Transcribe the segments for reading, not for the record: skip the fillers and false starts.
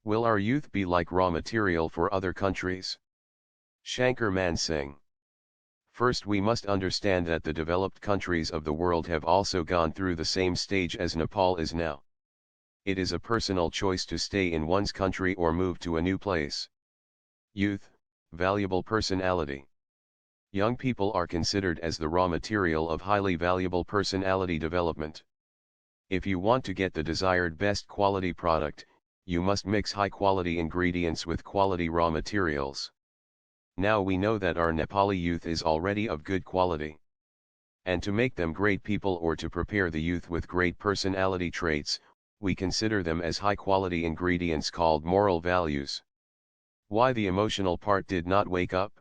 Will our youth be like raw material for other countries? Shanker Singh. First, we must understand that the developed countries of the world have also gone through the same stage as Nepal is now. It is a personal choice to stay in one's country or move to a new place. Youth, valuable personality. Young people are considered as the raw material of highly valuable personality development. If you want to get the desired best quality product, you must mix high quality ingredients with quality raw materials. Now we know that our Nepali youth is already of good quality. And to make them great people or to prepare the youth with great personality traits, we consider them as high quality ingredients called moral values. Why the emotional part did not wake up?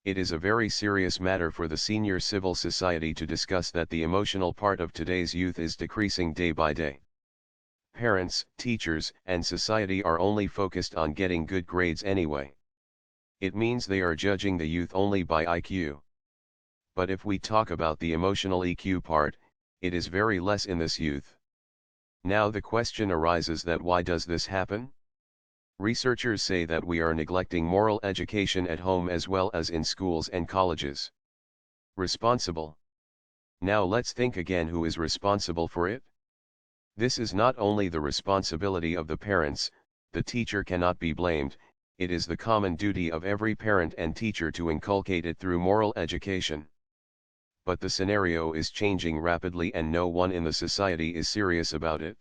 It is a very serious matter for the senior civil society to discuss that the emotional part of today's youth is decreasing day by day. Parents, teachers, and society are only focused on getting good grades anyway. It means they are judging the youth only by IQ. But if we talk about the emotional EQ part, it is very less in this youth. Now the question arises that why does this happen? Researchers say that we are neglecting moral education at home as well as in schools and colleges. Responsible. Now let's think again, who is responsible for it? This is not only the responsibility of the parents, the teacher cannot be blamed, it is the common duty of every parent and teacher to inculcate it through moral education. But the scenario is changing rapidly and no one in the society is serious about it.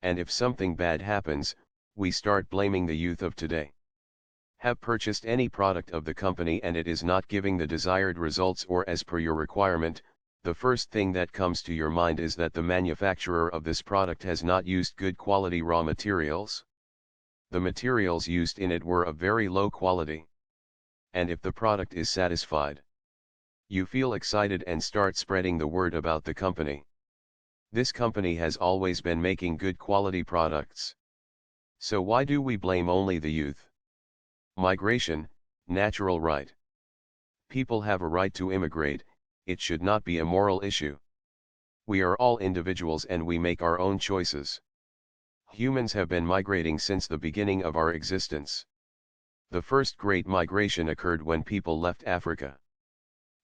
And if something bad happens, we start blaming the youth of today. Have purchased any product of the company and it is not giving the desired results or as per your requirement, the first thing that comes to your mind is that the manufacturer of this product has not used good quality raw materials. The materials used in it were of very low quality. And if the product is satisfied, you feel excited and start spreading the word about the company. This company has always been making good quality products. So why do we blame only the youth? Migration, natural right. People have a right to immigrate, it should not be a moral issue. We are all individuals and we make our own choices. Humans have been migrating since the beginning of our existence. The first great migration occurred when people left Africa.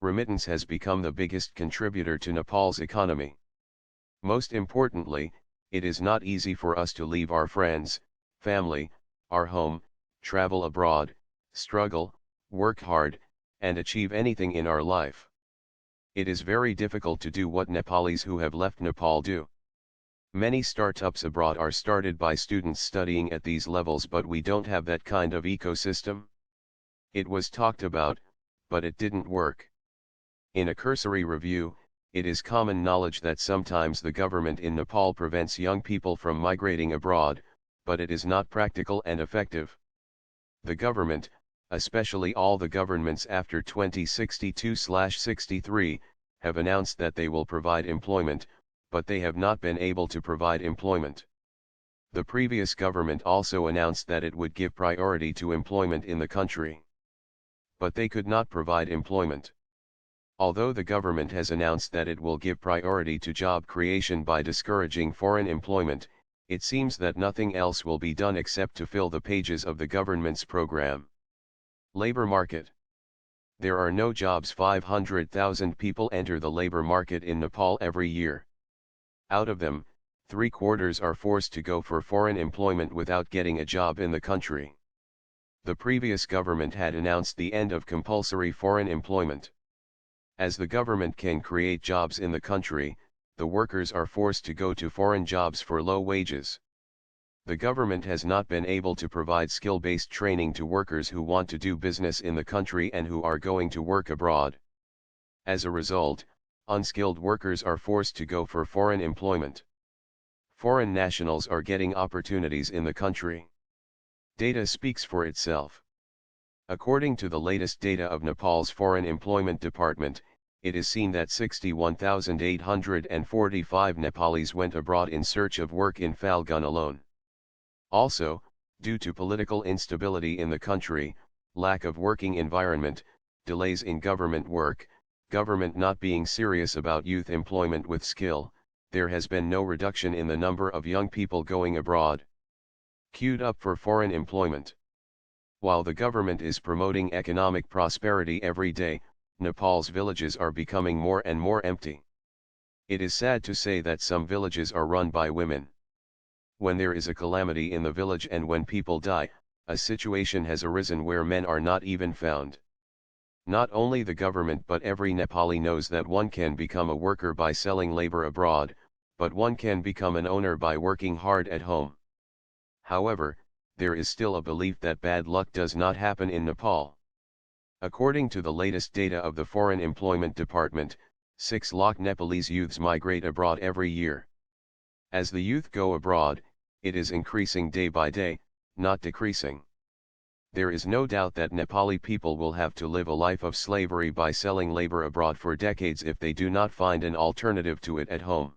Remittance has become the biggest contributor to Nepal's economy. Most importantly, it is not easy for us to leave our friends, family, our home, travel abroad, struggle, work hard, and achieve anything in our life. It is very difficult to do what Nepalis who have left Nepal do. Many startups abroad are started by students studying at these levels, but we don't have that kind of ecosystem. It was talked about, but it didn't work. In a cursory review, it is common knowledge that sometimes the government in Nepal prevents young people from migrating abroad, but it is not practical and effective. The government, especially all the governments after 2062/63, have announced that they will provide employment, but they have not been able to provide employment. The previous government also announced that it would give priority to employment in the country. But they could not provide employment. Although the government has announced that it will give priority to job creation by discouraging foreign employment, it seems that nothing else will be done except to fill the pages of the government's program. Labor market. There are no jobs. 500,000 people enter the labor market in Nepal every year. Out of them, 3/4 are forced to go for foreign employment without getting a job in the country. The previous government had announced the end of compulsory foreign employment. As the government can create jobs in the country, the workers are forced to go to foreign jobs for low wages. The government has not been able to provide skill-based training to workers who want to do business in the country and who are going to work abroad. As a result, unskilled workers are forced to go for foreign employment. Foreign nationals are getting opportunities in the country. Data speaks for itself. According to the latest data of Nepal's Foreign Employment Department, it is seen that 61,845 Nepalis went abroad in search of work in Falgun alone. Also, due to political instability in the country, lack of working environment, delays in government work, government not being serious about youth employment with skill, there has been no reduction in the number of young people going abroad. Queued up for foreign employment. While the government is promoting economic prosperity every day, Nepal's villages are becoming more and more empty. It is sad to say that some villages are run by women. When there is a calamity in the village and when people die, a situation has arisen where men are not even found. Not only the government but every Nepali knows that one can become a worker by selling labor abroad, but one can become an owner by working hard at home. However, there is still a belief that bad luck does not happen in Nepal. According to the latest data of the Foreign Employment Department, 6 lakh Nepalese youths migrate abroad every year. As the youth go abroad, it is increasing day by day, not decreasing. There is no doubt that Nepali people will have to live a life of slavery by selling labor abroad for decades if they do not find an alternative to it at home.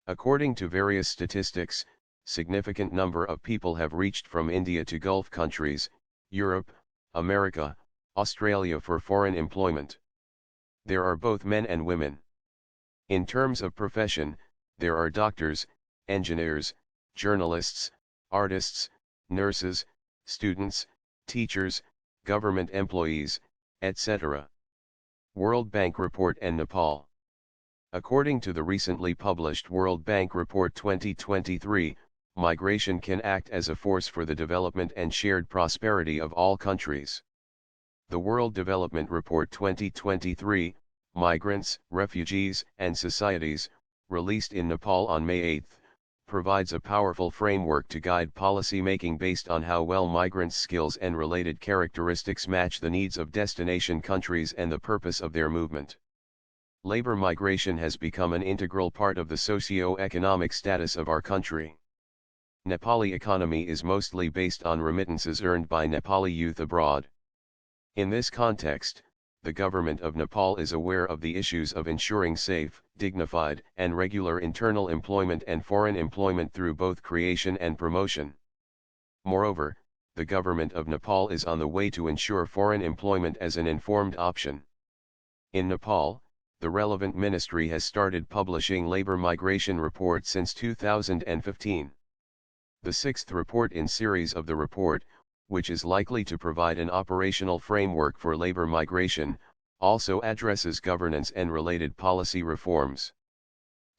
According to various statistics, significant number of people have reached from India to Gulf countries, Europe, America, Australia for foreign employment. There are both men and women. In terms of profession, there are doctors, engineers, journalists, artists, nurses, students, teachers, government employees, etc. World Bank Report and Nepal. According to the recently published World Bank Report 2023, migration can act as a force for the development and shared prosperity of all countries. The World Development Report 2023, Migrants, Refugees, and Societies, released in Nepal on May 8, provides a powerful framework to guide policy making based on how well migrants' skills and related characteristics match the needs of destination countries and the purpose of their movement. Labor migration has become an integral part of the socio-economic status of our country. Nepali economy is mostly based on remittances earned by Nepali youth abroad. In this context, the government of Nepal is aware of the issues of ensuring safe, dignified, and regular internal employment and foreign employment through both creation and promotion. Moreover, the government of Nepal is on the way to ensure foreign employment as an informed option. In Nepal, the relevant ministry has started publishing labor migration reports since 2015. The sixth report in series of the report, which is likely to provide an operational framework for labor migration, also addresses governance and related policy reforms.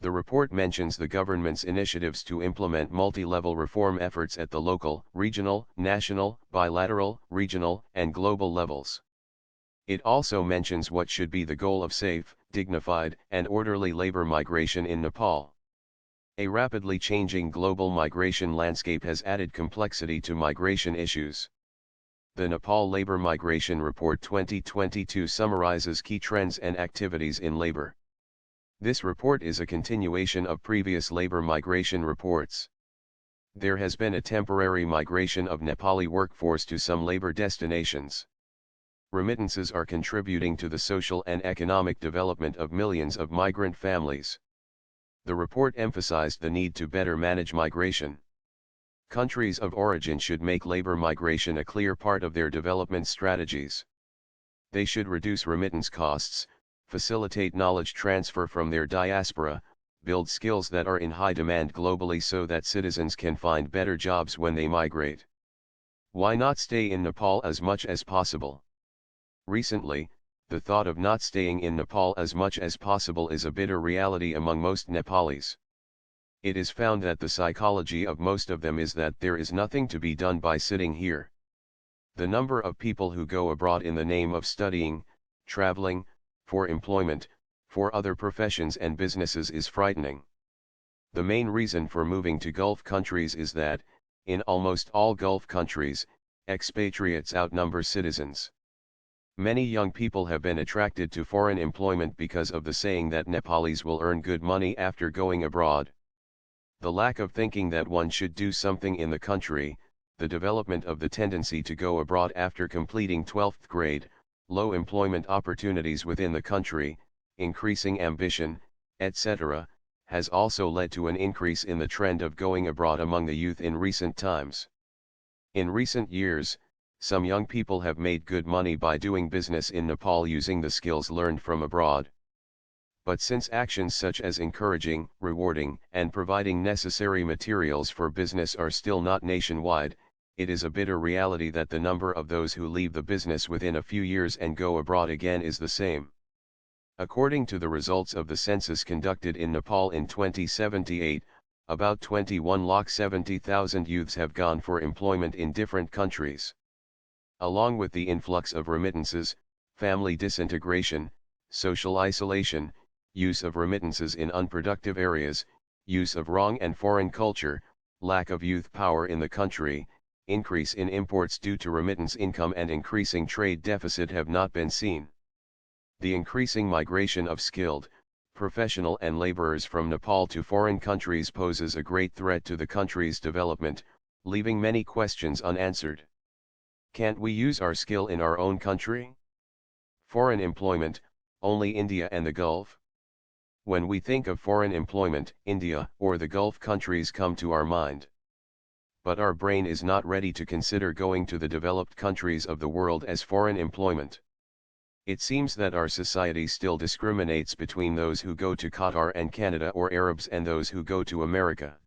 The report mentions the government's initiatives to implement multi-level reform efforts at the local, regional, national, bilateral, regional, and global levels. It also mentions what should be the goal of safe, dignified, and orderly labor migration in Nepal. A rapidly changing global migration landscape has added complexity to migration issues. The Nepal Labor Migration Report 2022 summarizes key trends and activities in labor. This report is a continuation of previous labor migration reports. There has been a temporary migration of Nepali workforce to some labor destinations. Remittances are contributing to the social and economic development of millions of migrant families. The report emphasized the need to better manage migration. Countries of origin should make labor migration a clear part of their development strategies. They should reduce remittance costs, facilitate knowledge transfer from their diaspora, build skills that are in high demand globally so that citizens can find better jobs when they migrate. Why not stay in Nepal as much as possible? Recently, the thought of not staying in Nepal as much as possible is a bitter reality among most Nepalis. It is found that the psychology of most of them is that there is nothing to be done by sitting here. The number of people who go abroad in the name of studying, traveling, for employment, for other professions and businesses is frightening. The main reason for moving to Gulf countries is that, in almost all Gulf countries, expatriates outnumber citizens. Many young people have been attracted to foreign employment because of the saying that Nepalis will earn good money after going abroad. The lack of thinking that one should do something in the country, the development of the tendency to go abroad after completing 12th grade, low employment opportunities within the country, increasing ambition, etc., has also led to an increase in the trend of going abroad among the youth in recent times. In recent years, some young people have made good money by doing business in Nepal using the skills learned from abroad. But since actions such as encouraging, rewarding, and providing necessary materials for business are still not nationwide, it is a bitter reality that the number of those who leave the business within a few years and go abroad again is the same. According to the results of the census conducted in Nepal in 2078, about 21,70,000 youths have gone for employment in different countries. Along with the influx of remittances, family disintegration, social isolation, use of remittances in unproductive areas, use of wrong and foreign culture, lack of youth power in the country, increase in imports due to remittance income and increasing trade deficit have not been seen. The increasing migration of skilled, professional and laborers from Nepal to foreign countries poses a great threat to the country's development, leaving many questions unanswered. Can't we use our skill in our own country? Foreign employment, only India and the Gulf? When we think of foreign employment, India or the Gulf countries come to our mind. But our brain is not ready to consider going to the developed countries of the world as foreign employment. It seems that our society still discriminates between those who go to Qatar and Canada or Arabs and those who go to America.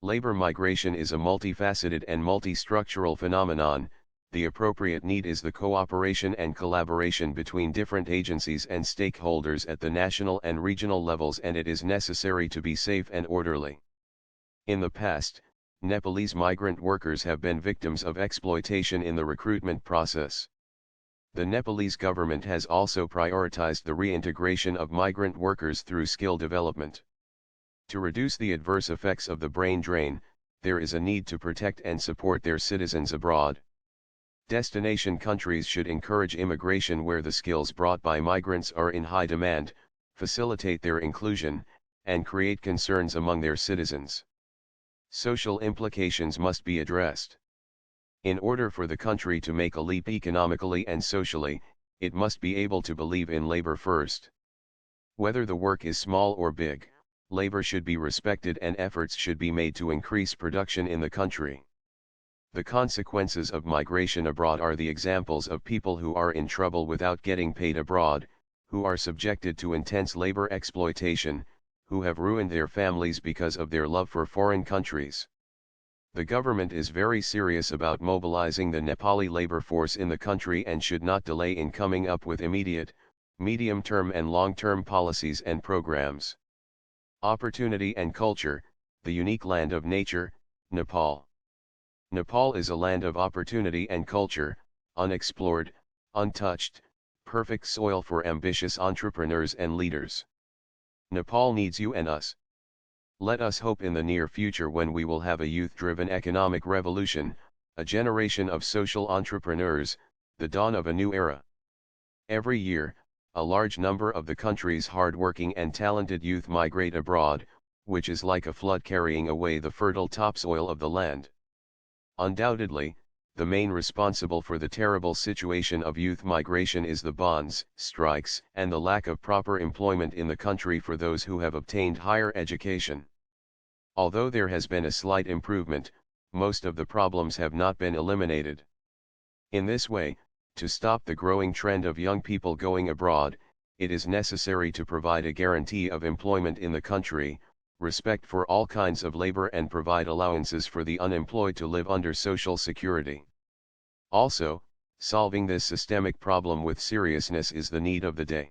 Labor migration is a multifaceted and multi-structural phenomenon. The appropriate need is the cooperation and collaboration between different agencies and stakeholders at the national and regional levels, and it is necessary to be safe and orderly. In the past, Nepalese migrant workers have been victims of exploitation in the recruitment process. The Nepalese government has also prioritized the reintegration of migrant workers through skill development. To reduce the adverse effects of the brain drain, there is a need to protect and support their citizens abroad. Destination countries should encourage immigration where the skills brought by migrants are in high demand, facilitate their inclusion, and create concerns among their citizens. Social implications must be addressed. In order for the country to make a leap economically and socially, it must be able to believe in labor first. Whether the work is small or big, labor should be respected and efforts should be made to increase production in the country. The consequences of migration abroad are the examples of people who are in trouble without getting paid abroad, who are subjected to intense labor exploitation, who have ruined their families because of their love for foreign countries. The government is very serious about mobilizing the Nepali labor force in the country and should not delay in coming up with immediate, medium-term and long-term policies and programs. Opportunity and culture, the unique land of nature, Nepal. Nepal is a land of opportunity and culture, unexplored, untouched, perfect soil for ambitious entrepreneurs and leaders. Nepal needs you and us. Let us hope in the near future when we will have a youth-driven economic revolution, a generation of social entrepreneurs, the dawn of a new era. Every year, a large number of the country's hard-working and talented youth migrate abroad, which is like a flood carrying away the fertile topsoil of the land. Undoubtedly, the main responsible for the terrible situation of youth migration is the bonds, strikes, and the lack of proper employment in the country for those who have obtained higher education. Although there has been a slight improvement, most of the problems have not been eliminated. In this way, to stop the growing trend of young people going abroad, it is necessary to provide a guarantee of employment in the country, respect for all kinds of labor, and provide allowances for the unemployed to live under social security. Also, solving this systemic problem with seriousness is the need of the day.